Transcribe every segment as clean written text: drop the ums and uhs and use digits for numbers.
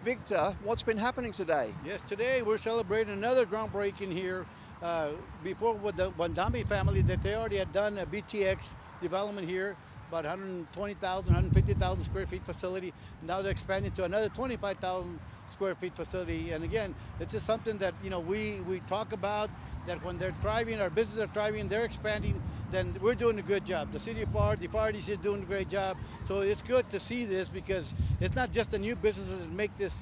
Victor, what's been happening today? Yes, today we're celebrating another groundbreaking here. Before with the Grande family, that they already had done a BTX development here, about 120,000, 150,000 square feet facility. Now they're expanding to another 25,000 square feet facility. And again, it's just something that we talk about, that when they're thriving, our businesses are thriving, they're expanding, then we're doing a good job. The City of Pharr, the Pharr DC is doing a great job. So it's good to see this, because it's not just the new businesses that make this,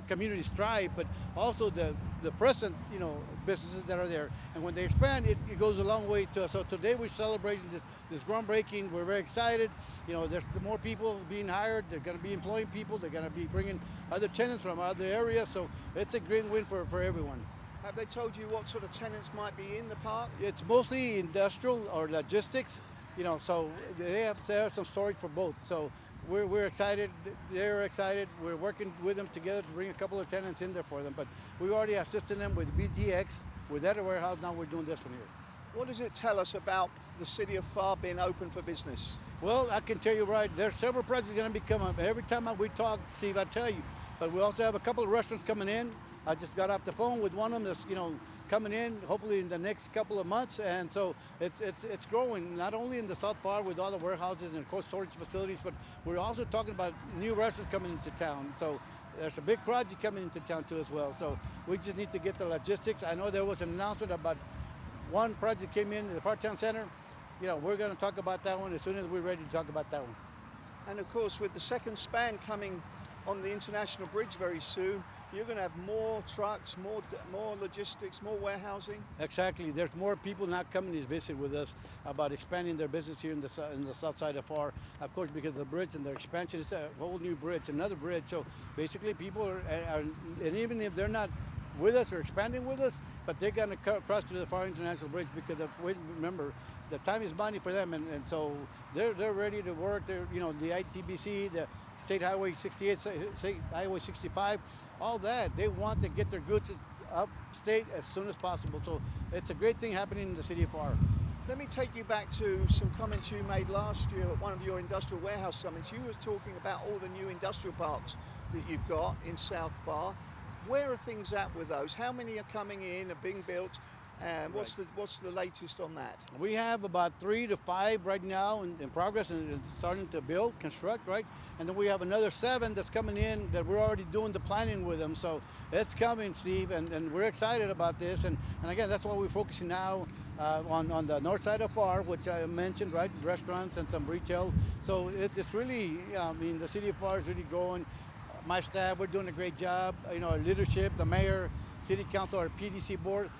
communities thrive, but also the present, businesses that are there. And when they expand, it goes a long way to us. So today we're celebrating this groundbreaking. We're very excited. There's more people being hired. They're going to be employing people. They're going to be bringing other tenants from other areas. So it's a great win for everyone. Have they told you what sort of tenants might be in the park? It's mostly industrial or logistics, so they have some storage for both. So we're excited, they're excited. We're working with them together to bring a couple of tenants in there for them. But we already assisted them with BTX, with that warehouse. Now we're doing this one here. What does it tell us about the City of Pharr being open for business? Well, I can tell you there's several projects going to be coming up. Every time we talk, Steve, I tell you. But we also have a couple of restaurants coming in. I just got off the phone with one of them that's, coming in hopefully in the next couple of months. And so it's growing, not only in the South Pharr with all the warehouses and cold storage facilities, but we're also talking about new restaurants coming into town. So there's a big project coming into town too as well. So we just need to get the logistics. I know there was an announcement about one project came in the Pharr Town Center. We're going to talk about that one as soon as we're ready to talk about that one. And of course, with the second span coming on the International Bridge very soon, you're going to have more trucks, more logistics, more warehousing. Exactly. There's more people now coming to visit with us about expanding their business here in the south side of Pharr. Of course, because of the bridge and their expansion, it's a whole new bridge, another bridge. So basically, people are and even if they're not with us or expanding with us, but they're going to cross to the Pharr International Bridge, because remember, the time is money for them, and so they're ready to work. They're the ITBC, the State Highway 68, State Highway 65, all that. They want to get their goods upstate as soon as possible. So it's a great thing happening in the City of Pharr. Let me take you back to some comments you made last year at one of your industrial warehouse summits. You were talking about all the new industrial parks that you've got in South Pharr. Where are things at with those? How many are coming in, are being built? And what's the latest on that? We have about 3 to 5 right now in progress and starting to build, construct, right? And then we have another 7 that's coming in that we're already doing the planning with them. So it's coming, Steve, and we're excited about this. And again, that's why we're focusing now on the north side of Pharr, which I mentioned, right? Restaurants and some retail. So it's really, the City of Pharr is really growing. My staff, we're doing a great job. Our leadership, the mayor, city council, our PDC board.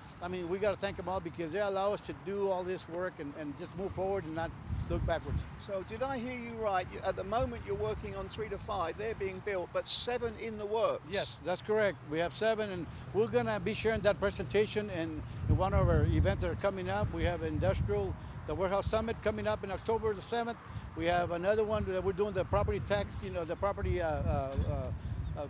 We got to thank them all, because they allow us to do all this work and just move forward and not look backwards. So did I hear you right? At the moment you're working on 3 to 5, they're being built, but 7 in the works. Yes, that's correct. We have 7, and we're going to be sharing that presentation in one of our events that are coming up. We have the Warehouse Summit coming up in October the 7th. We have another one that we're doing the property tax, the property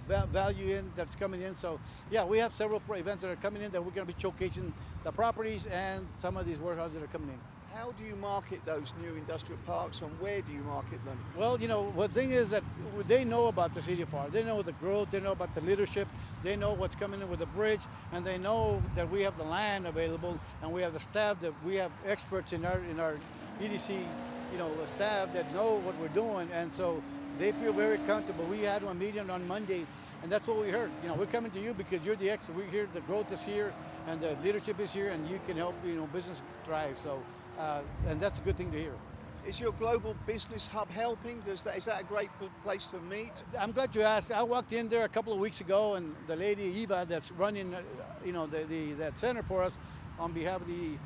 value in that's coming in. So yeah, we have several events that are coming in that we're going to be showcasing the properties and some of these warehouses that are coming in. How do you market those new industrial parks, and where do you market them? Well, the thing is that they know about the City of Pharr. They know the growth, they know about the leadership, they know what's coming in with the bridge, and they know that we have the land available, and we have the staff, that we have experts in our EDC, staff that know what we're doing, and so they feel very comfortable. We had one meeting on Monday, and that's what we heard. We're coming to you because you're the expert. We're here, the growth is here, and the leadership is here, and you can help, business thrive. So, and that's a good thing to hear. Is your global business hub helping? Is that a great place to meet? I'm glad you asked. I walked in there a couple of weeks ago, and the lady Eva that's running, that center for us on behalf of the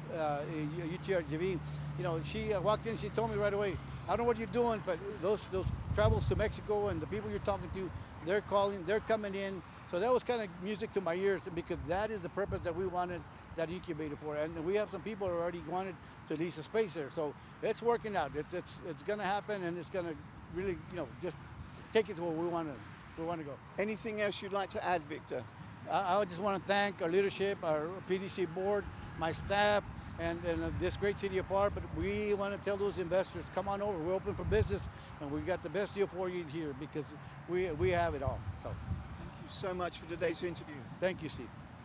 UTRGV, she walked in. She told me right away, I don't know what you're doing, but those travels to Mexico and the people you're talking to, they're calling, they're coming in. So that was kind of music to my ears, because that is the purpose that we wanted that incubator for. And we have some people who already wanted to lease a space there. So it's working out. It's going to happen, and it's going to really, just take it to where we want to go. Anything else you'd like to add, Victor? I just want to thank our leadership, our PDC board, my staff, and this great City of Pharr. But we want to tell those investors, come on over. We're open for business, and we got the best deal for you here, because we have it all. So. so much for today's interview. Thank you, Steve.